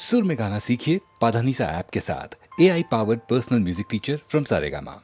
सुर में गाना सीखिए पाधानीसा ऐप के साथ। AI powered personal music teacher from Saregama.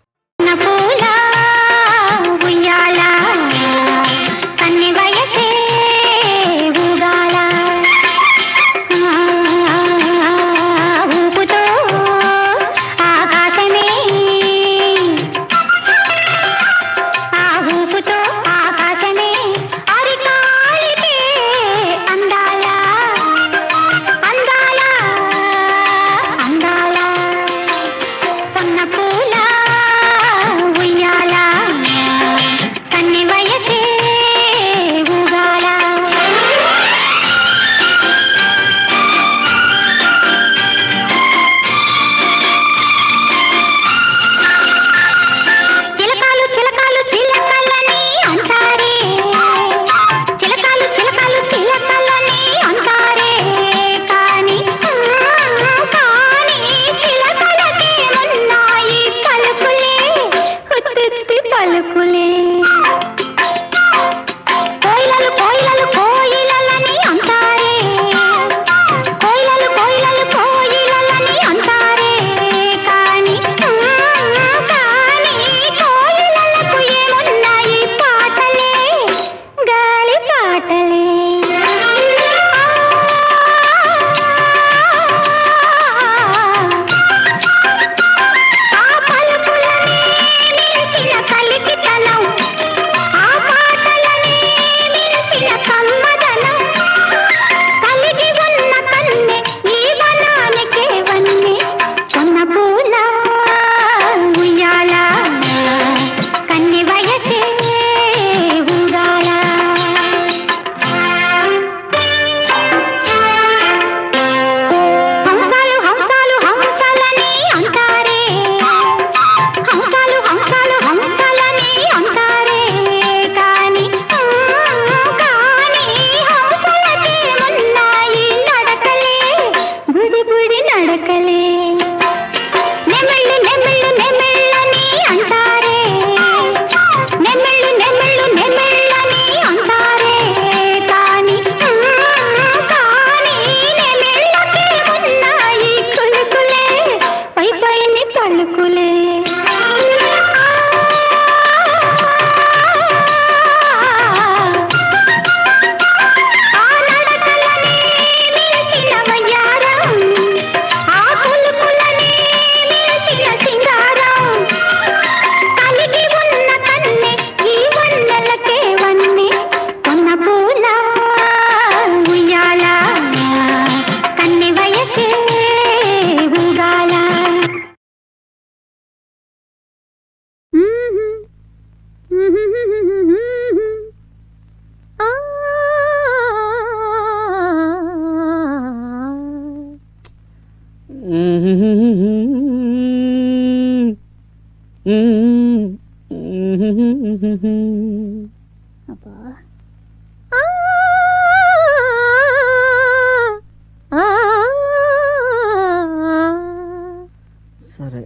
సరే.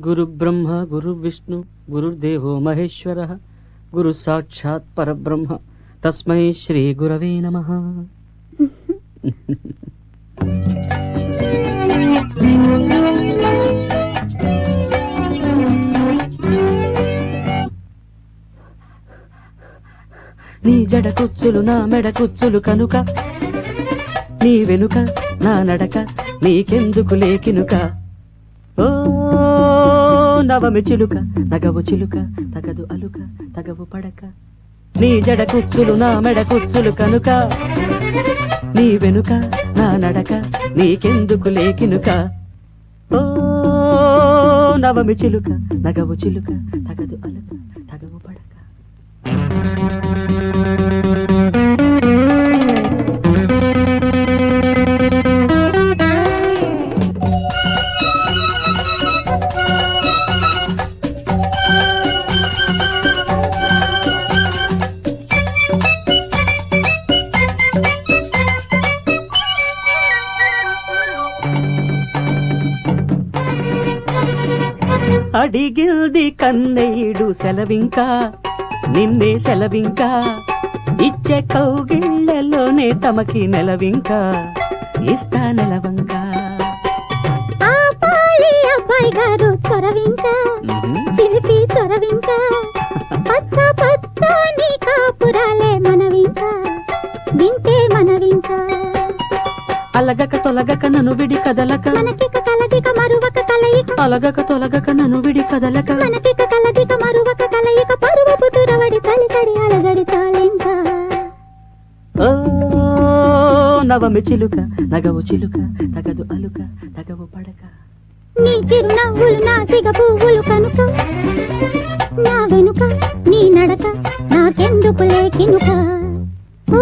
గురు బ్రహ్మ గురు విష్ణు గురుర్దేవో మహేశ్వరః గురు సాక్షాత్ పరబ్రహ్మ తస్మై శ్రీ గురవే నమః. నీ జడ కుచ్చులు నా మెడ కుచ్చులు కనుక నీ వెనుక నా నడక నీకెందుకు లేకినుక. ఓ నవమి చిలుక తగవు చిలుక తగదు అలుక తగవు పడక. నీ జడ కుచ్చులు నా మెడ కుచ్చులు కనుక నీ వెనుక నా నడక నీకెందుకు లేకినుక. ఓ నవమి చిలుక నగవు చిలుక తగదు అలుక తగవు పడక. అడిగిల్ది కన్నయ్యుడు సెలవింకా నిన్నే సెలవింకా ఇచ్చే కౌగిళ్లలోనే తమకి నెలవింకా ఇస్తా నెలవంక. ఆపాలి అబ్బాయి గారు చొరవింక, చిలిపి చొరవింక, పచ్చ పచ్చని కాపురాలే మనవింక, వింటే మనవింక. అలగక తొలగక నన్ను విడి కదలక, మనకిక కలదిక మరువక కలయిక, అలగక తొలగక నన్ను విడి కదలక, మనకిక కలదిక మరువక కలయిక, పరువ పుట్టురవడి తలితడి అలజడి చాలింక. ఓ నవమి చిలుక నగవు చిలుక, తగదు అలుక తగవు పడక. నీ చిరునవ్వులు నా సిగ పువ్వులు కనుక, నా వెనుక నీ నడక నాకెందుకు లేకినుక. ఓ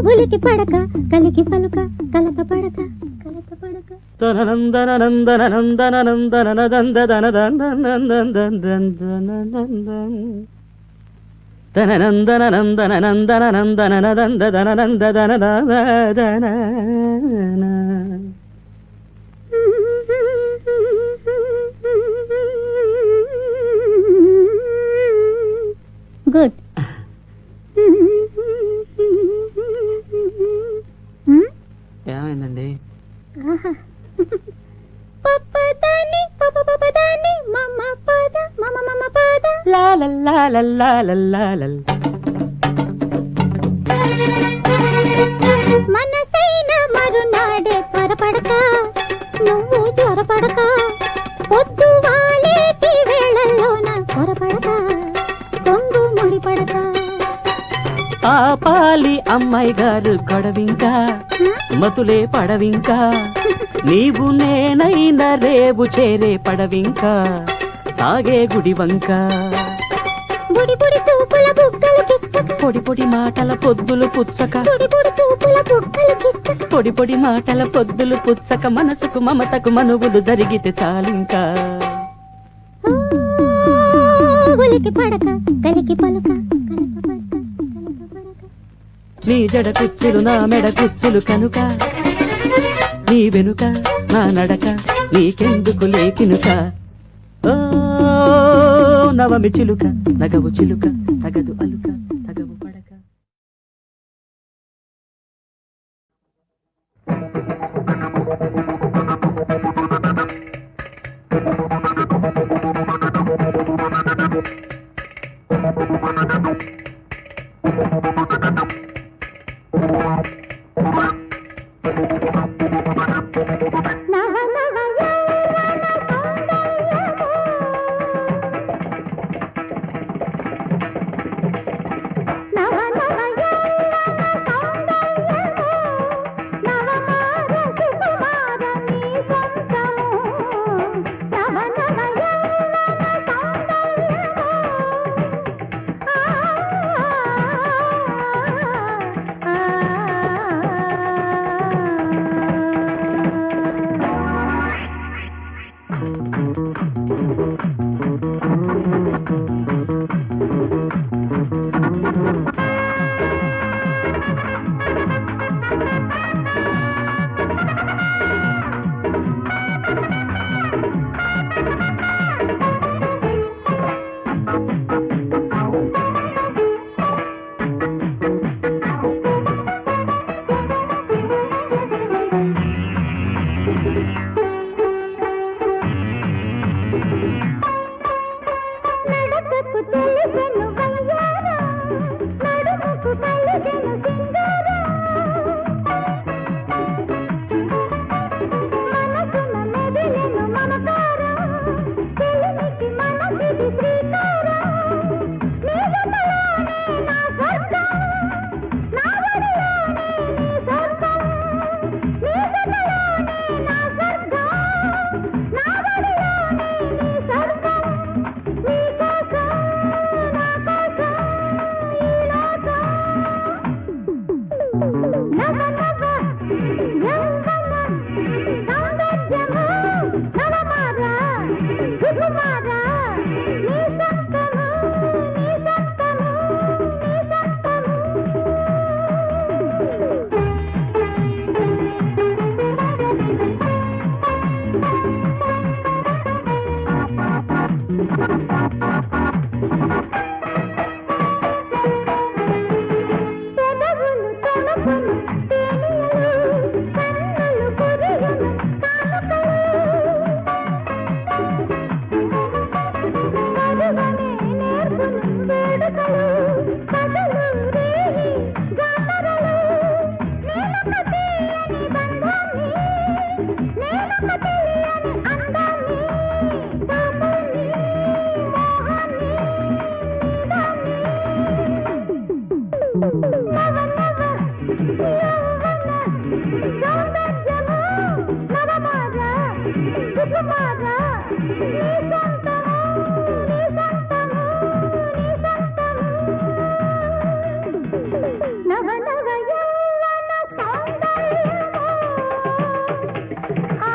ఉలికి పడక కలికి పలుక, కలత పడక కలత పడక. తననందన నందన నందన నందన నందన తననందన నందన నందన నందన నందన నందన నందన. గుడ్. ఏమైందండి? పప్పదాని పప్పదాని మమ్మ పద మమ మమ పద లా లా లా లా లా లా లా. మనసైన మరునాడే త్వరపడక, నువ్వు జ్వరపడక, పొద్దు వాలేటి వేళల్లోన త్వరపడక, కొంగు ముడిపడక. ఆపాలి అమ్మాయి గారు గొడవింక, మతులే పడవింక, నీవు నేనైన రేవు చేరే పడవింక, సాగే గుడి వంక. బుడి బుడి చూపుల బుగ్గలు కిచ్చక, పొడి పొడి మాటల పొద్దులు పుచ్చక, బుడి బుడి చూపుల బుగ్గలు కిచ్చక, పొడి పొడి మాటల పొద్దులు పుచ్చక, మనసుకు మమతకు మనువులు జరిగితే చాలింక. ఉలికి పడక కలికి పలుక, కలత పడక కలత పడక. నీ జడ కుచ్చులు నా మెడ కుచ్చులు కనుక, నీ వెనుక నా నడక నీకెందుకు లేకినుక. ఓ నవమి చిలుక నగవు చిలుక, తగదు అలుక తగవు పడక. నవ నవ యవ్వన సౌందర్యము, నవ నవ యవ్వన సౌందర్యము, నవమార సుకుమార సౌందర్యము నవమాజ సుకుమార నీ సొంతము నీ సొంతము నీ సొంతము నవ నవ యౌవన సౌందర్యము ఆ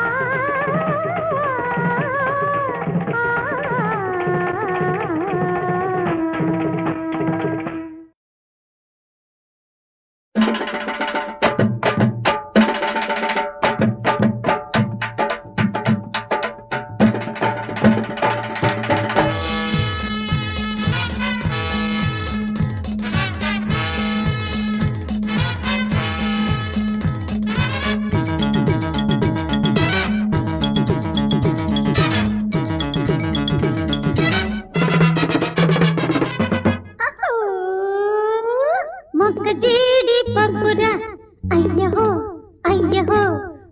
మొక్క జీడి పప్పురా అయ్యహో అయ్యహో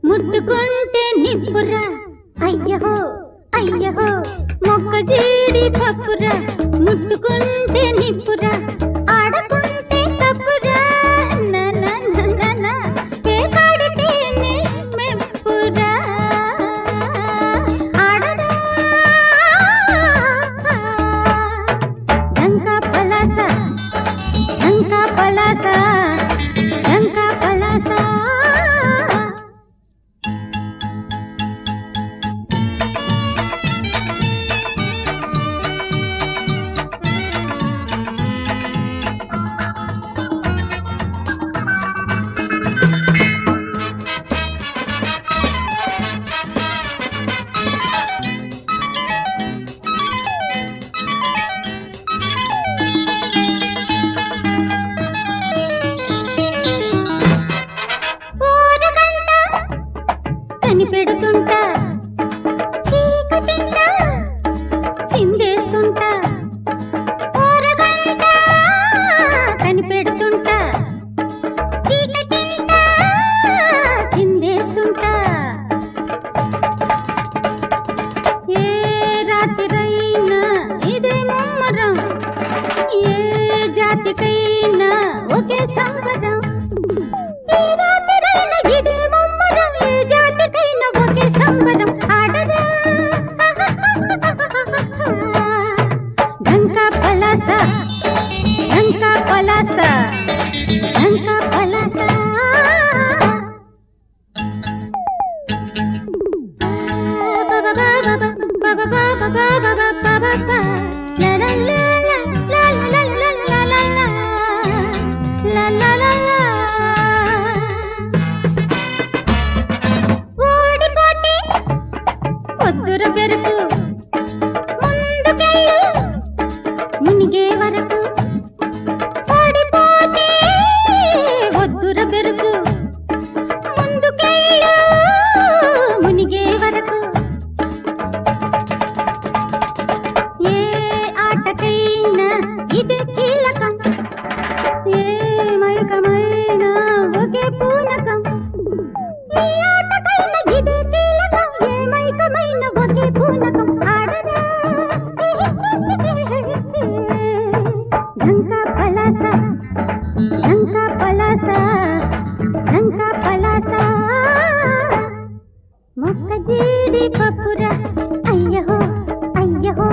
ముట్టుకుంటే నిప్పురా అయ్యహో అయ్యహో మొక్క జీడి పప్పురా ముట్టుకుంటే నిప్పురా ఆడకుంటే తప్పురా పేకాడితేనే మెప్పురా ఆడరా డంకా పలాస డంకా పలాస డంకా పలాస కనిపెడుతుంటా చీకటింట చిందేస్తుంటా ఊరగంట కనిపెడుతుంటా చీకటింట చిందేస్తుంటా ఏ రాత్రైనా ఇదే ముమ్మరం ఏ జాతికైనా ఒకే సంబరం ఏ రాత్రైనా ఇదే ముమ్మరం ఏ జాతికైనా ఒకే సంబరం ఆడరా డంకా పలాస డంకా పలాస డంకా పలాస ఓడిపోతే పొద్దుర పెరుకు ముందుకెళ్ళు మునిగే వరకు ఓడిపోతే పొద్దుర పెరుకు ముందుకెళ్ళు మునిగే వరకు ఏ ఆటకైనా ఇదే కీలకం ఏ మైకమైనా ఒకే పూనకం ఈ ఆటకైనా ఇదే కీలకం ఏ మైకమైనా ఒకే పూనకం ఆడరా డంకా పలాస డంకా పలాస డంకా పలాస మొక్క జీడి పప్పురా అయ్యహో అయ్యహో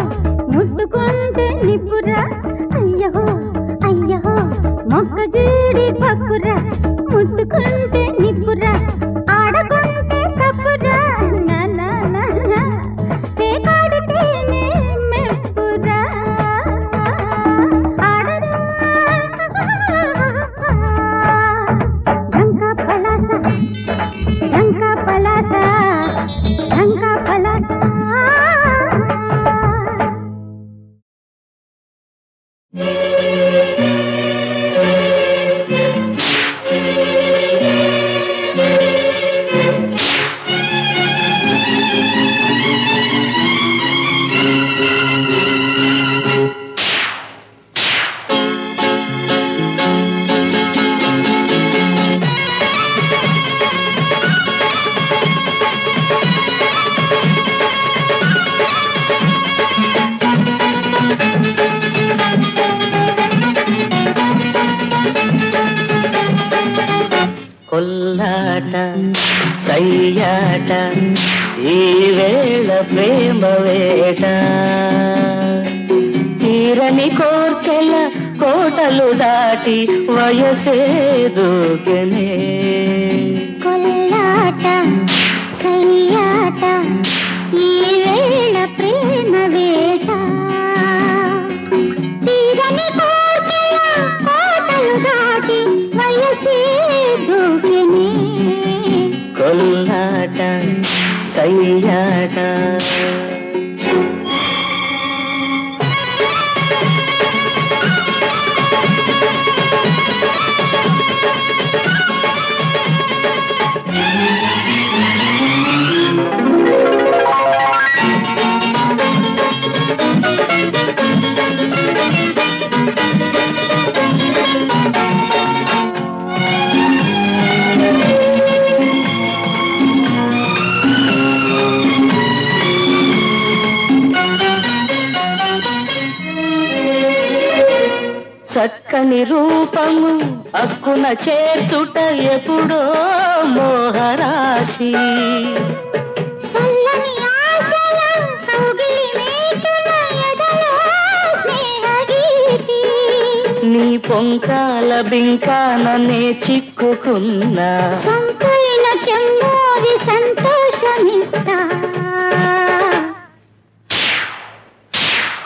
ముట్టుకుంటే నిప్పురా అయ్యహో అయ్యహో మొక్క జీడి పప్పురా ముట్టుకుంటే నిప్పురా ఆడకుంటే తప్పురా పేకాడితేనే మెప్పురా ఆడరా డంకా పలాస డంకా పలాస డంకా పలాస కొల్లాట సయ్యాట ఈ వేళ ప్రేమ వేట తీరని కోర్కెల కోటలు దాటి వయసే దూకెనే కొల్లాట సయ్యాట ఈ వేళ ప్రేమ వేట తీరని కోర్కెల కోటలు దాటి వయసే దూకెనే కొల్లాట సయ్యాట చక్కని రూపము అక్కున చేర్చుట ఎప్పుడో మోహరాశి చల్లని ఆశల కౌగిలి మేటున ఎదలో స్నేహగీతి నీ పొంకాల బింకాననే చిక్కుకున్నా సంపైన కెమ్మోది సంతోషమిస్తా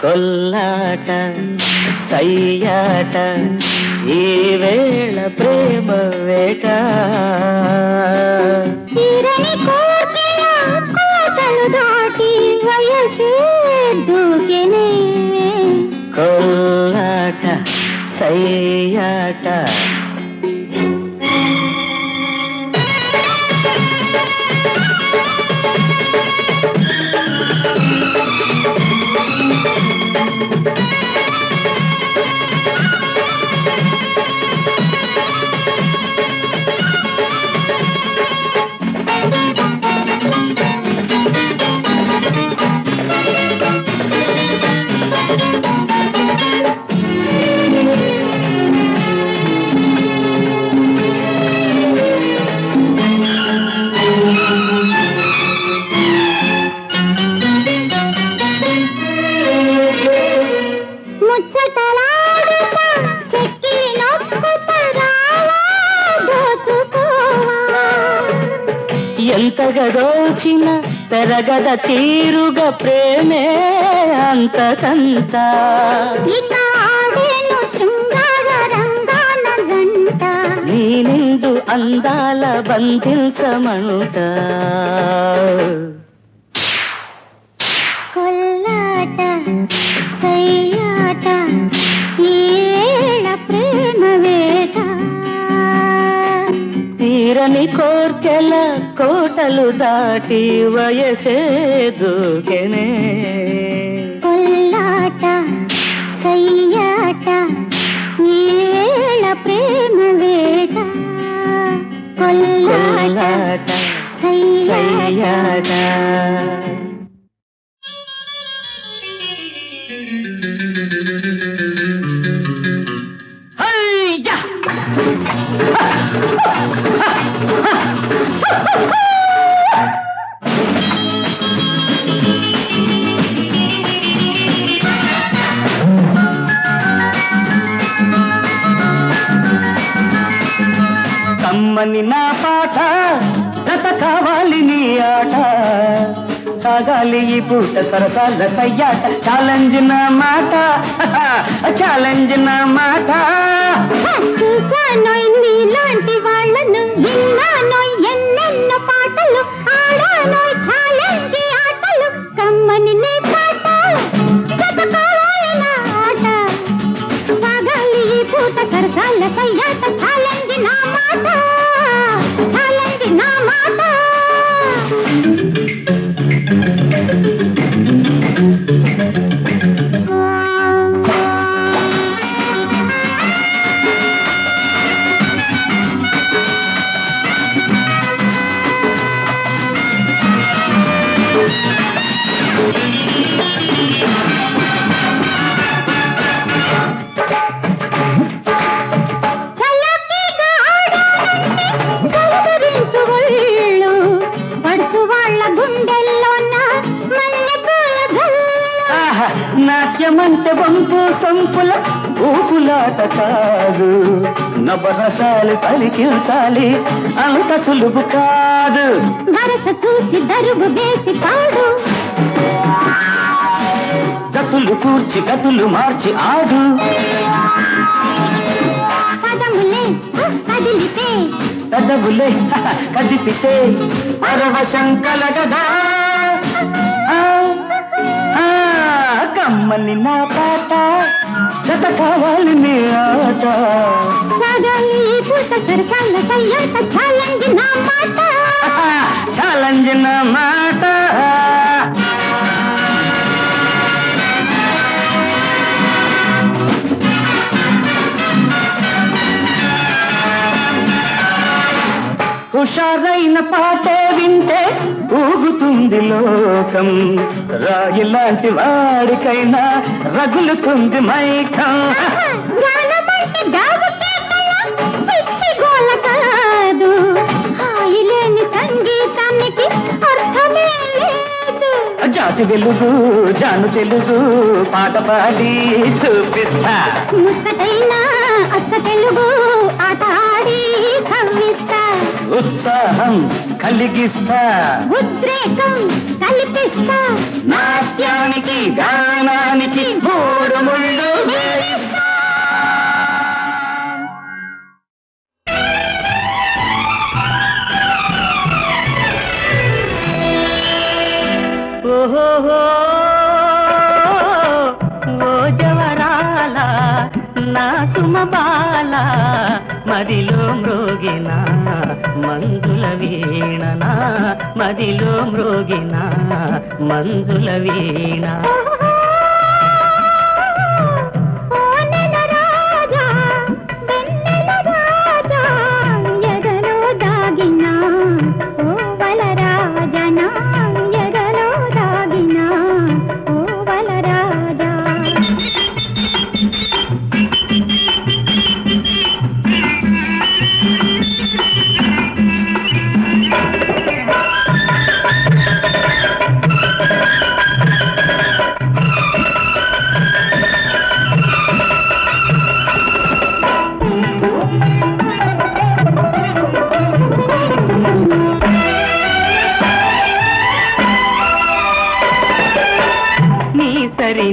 కొల్లాట సయ్యాట ఈ వేళ ప్రేమ వేట తీరని కోర్కెల కోటలు దాటి వయసే దూకెనే కొల్లాట సయ్యాట ముచ్చటలాడుతా చెక్కి నొక్కుతా రావా దోచుకోవా ఎంతగా దోచిన పెరగద తీరుగా ప్రేమే అంతకంత ఇక ఆడేను శృంగార రంగాన జంట నీ నిండు అందాల బంధించమంట కొల్లాట సయ్యాట ఈ వేళ ప్రేమ వేట తీరని కోర్కెల కోటలు దాటి వయసే దూకెనే కొల్లాట సయ్యాట ఈ వేళ ప్రేమ వేట కొల్లాట కొల్లాట సయ్యాట సయ్యాట కమ్మని నా పాట జత కావాలి నీ ఆట సాగాలి ఈ పూట సరసాల సయ్యాట ఛాలెంజ్ నా మాట ఛాలెంజ్ నా మాట చూసానోయ్ నీలాంటి వాళ్ళను విన్నానోయ్ ఎన్నెన్నో పాటలు ఆడానోయ్ ఛాలెంజ్ ఆటలు కమ్మని నీ పాట జత కావాలి నా ఆట సాగాలి ఈ పూట సరసాల సయ్యాట ఛాలెంజ్ నా మాట ఛాలెంజ్ నా మాట అంటే వంపు సొంపుల ఊపులాట కాదు, నవరసాలు పలికించాలి అంత సులువు కాదు. వరస చూసి దరువు వేసి పాడు, జతులు కూర్చి గతులు మార్చి ఆడు. పదములే కదిలితే పెదవులే కదిపితే పరవశం కలగదా. కమ్మని నా పాట జత కావాలి నీ ఆట. సాగాలి ఈ పూట సరసాల సయ్యాట, ఛాలెంజ్ నా మాట, ఛాలెంజ్ నా మాట. హుషారైన పాటే వింటే ఊగుతుంది లోకం, రాయిలాంటి వాడికైనా రగులుతుంది మైకం. గానమంటే గాబుకేకల పిచ్చి గోల కాదు, హాయిలేని సంగీతానికి అర్థమే లేదు. జాతి వెలుగు జాను తెలుగు పాట పాడి చూపిస్తా, ముచ్చటైన అచ్చ తెలుగు ఆట ఆడి కవ్విస్తా. ఉత్సాహం కలిగిస్తా, ఉద్రేకం కల్పిస్తా. నాట్యానికి గానానికి మూడు ముళ్ళు వేయిస్తా. ఓహో ఓ జవరాల నా సుమబాల, మదిలో మ్రోగిన మంజుల వీణనా, మదిలో మ్రోగిన మంజుల వీణ.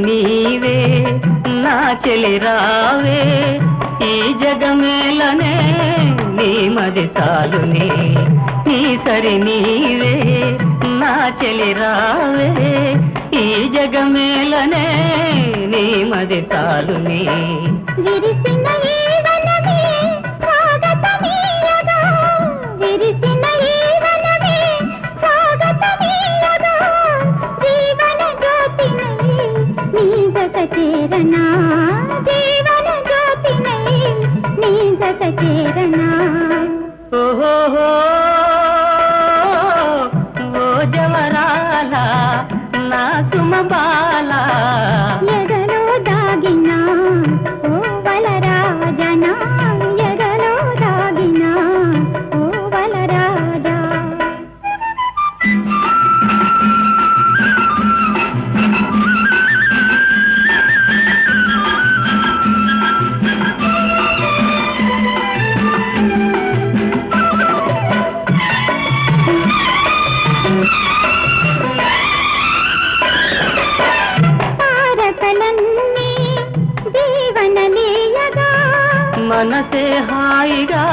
నీవే నా చెలి రావే, ఈ జగమేలనే నీ మది చాలునే. నీ సరి నీవే నా చెలి రావే, ఈ జగమేలనే నీ మది చాలునే. విరిసిన ఈ వనమే స్వాగతమీయగా, విరిసిన ఈ వనమే స్వాగతమీయగా, జీవన జ్యోతినై నీ జత చేరనా, జీవన జ్యోతినై నీ జత చేరనా. ఓహో ఓ జవరాల నా సుమబాల, ఎదలో దాగిన ఓ వలరాజనా, ఎదలో దాగిన ఓ వలరాజా. తారకలన్నీ జీవనలీయగా, మనసే హాయిగా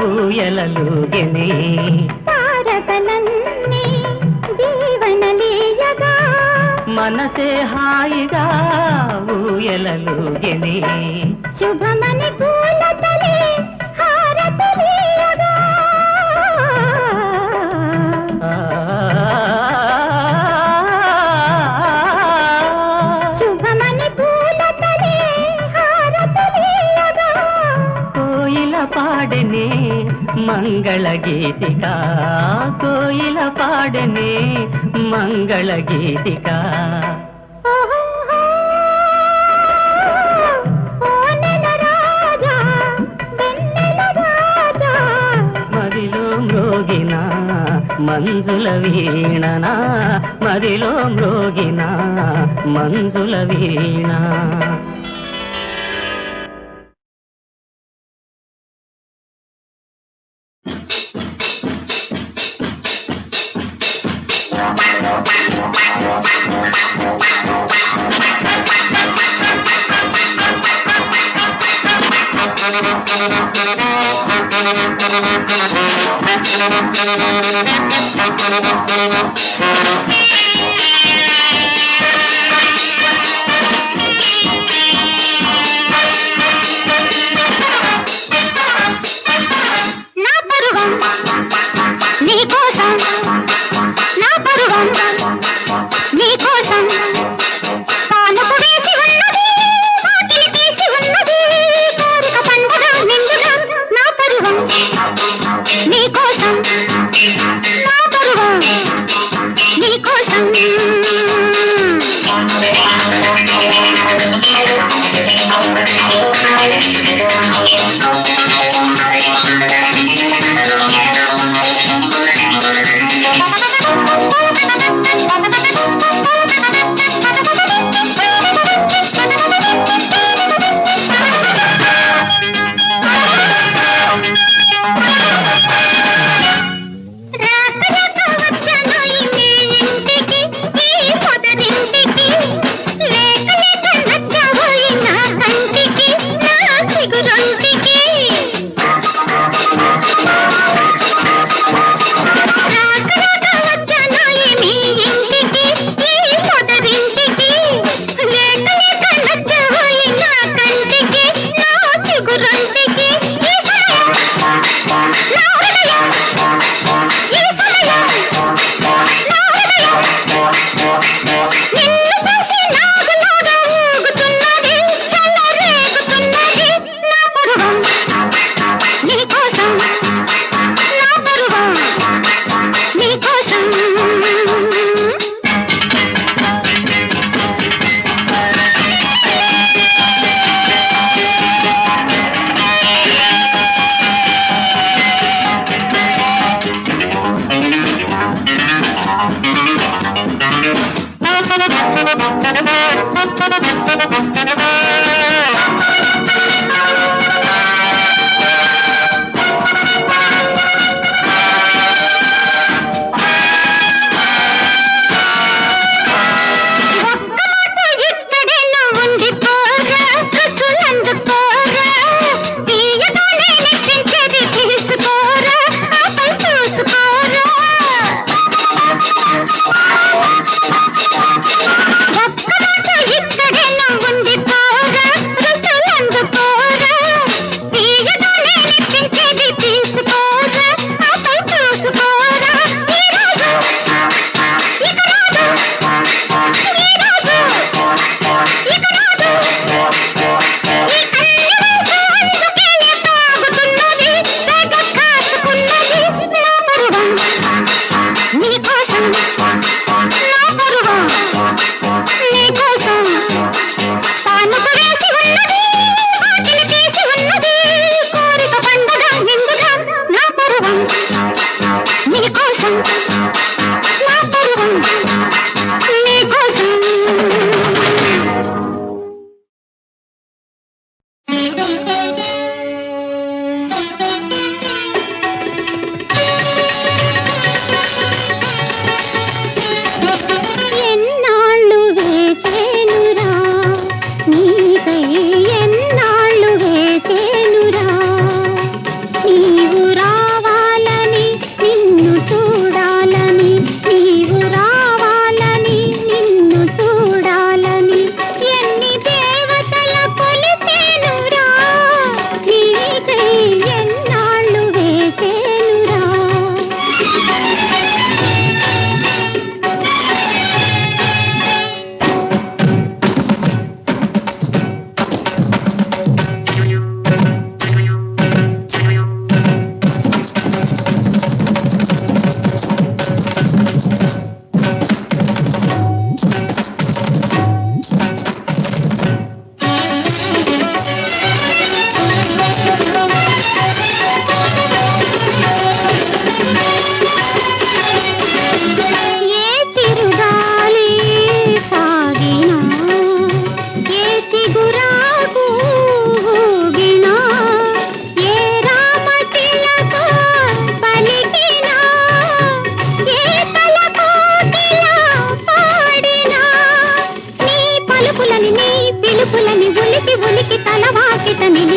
ఊయలలుగెనే. తారకలన్నీ జీవనలీయగా, మనసే హాయిగా ఊయలలుగెనే. శుభమని పూలతలే హారతులీయగా, శుభమని పూలతలే హారతులీయగా. కోయిల పాడనే మంగళ గీతిక, కోయిల పాడనే మంగళ గీతిక. మదిలో మ్రోగిన మంజుల వీణనా మదిలో మ్రోగిన మంజుల వీణ. నా పరువం నీ కోసం, నా పరువం నీ కోసం పానుపు వేసి ఉన్నది, వాకిలి తీసి ఉన్నది, కోరిక పండుగ నిండుగా నా పరువం నీ కోసం, నా పరువం నీ కోసం.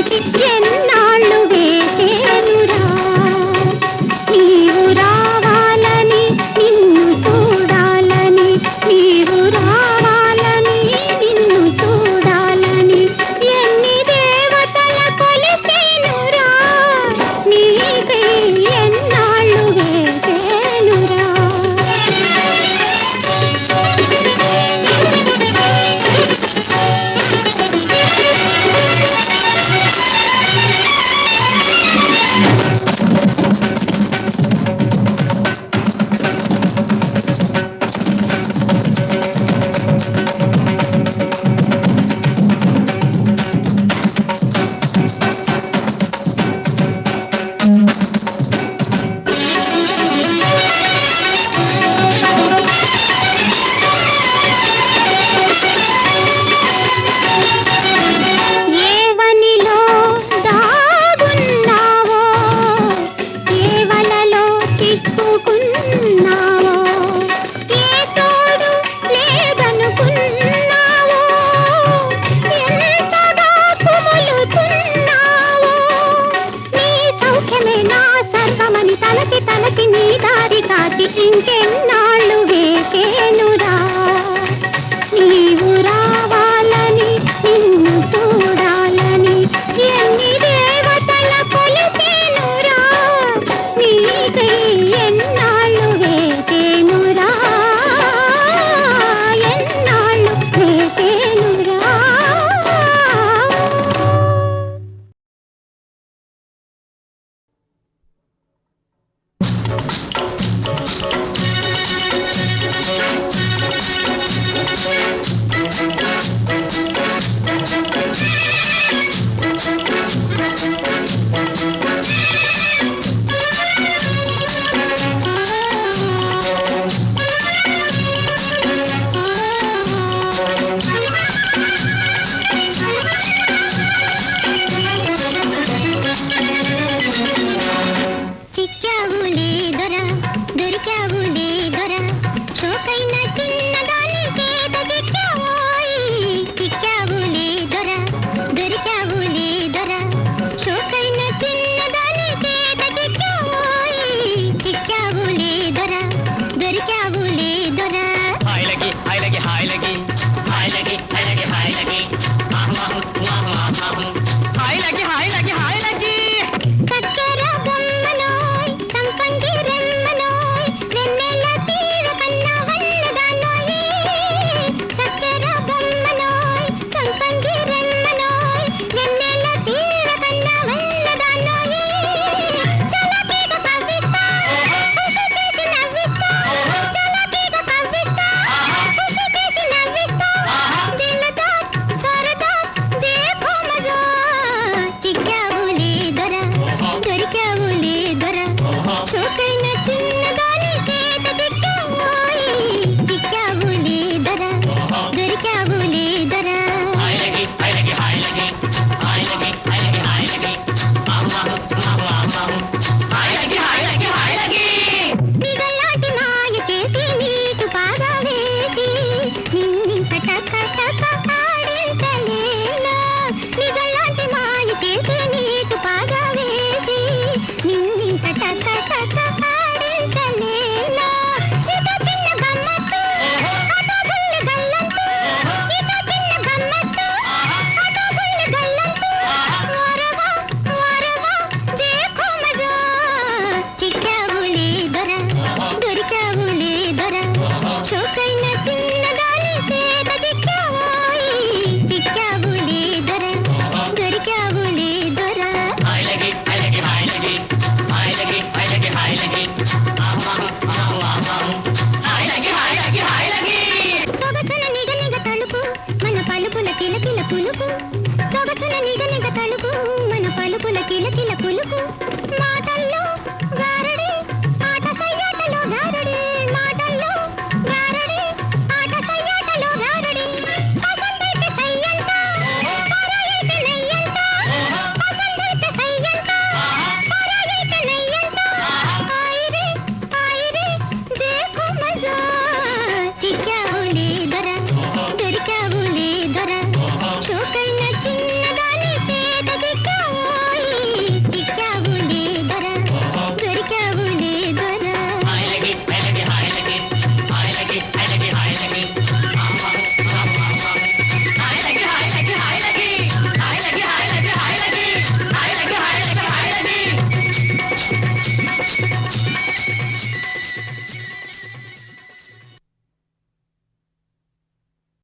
కలిసి ఎన్నాళ్ళు వేసేనురా నీవు రావాలని నిన్ను చూడాలని నీవు రావాలని నిన్ను చూడాలని ఎన్ని దేవతల కొలిసేనురా నీకై ఎన్నాళ్ళు వేసేనురా ఏవనిలో దాగున్నావో ఏవలలో చిక్కుకున్నావో ఏ తోడు లేదనుకున్నావో ఎంతగా కుములుతున్నావో నీ సౌఖ్యమే నా సర్వమని తలకి తలకి నీ దారి కాచి ఇంకెన్నాళ్ళు వేసేనురా నీవు రావాలని నిన్ను చూడాలని ఎన్ని దేవతల కొలిసేనురా నీకై ఎన్నాళ్ళు వేసేనురా ఎన్నాళ్ళు వేసేనురా చిక్కావులే దొర దొరికావులే దొర చోకైన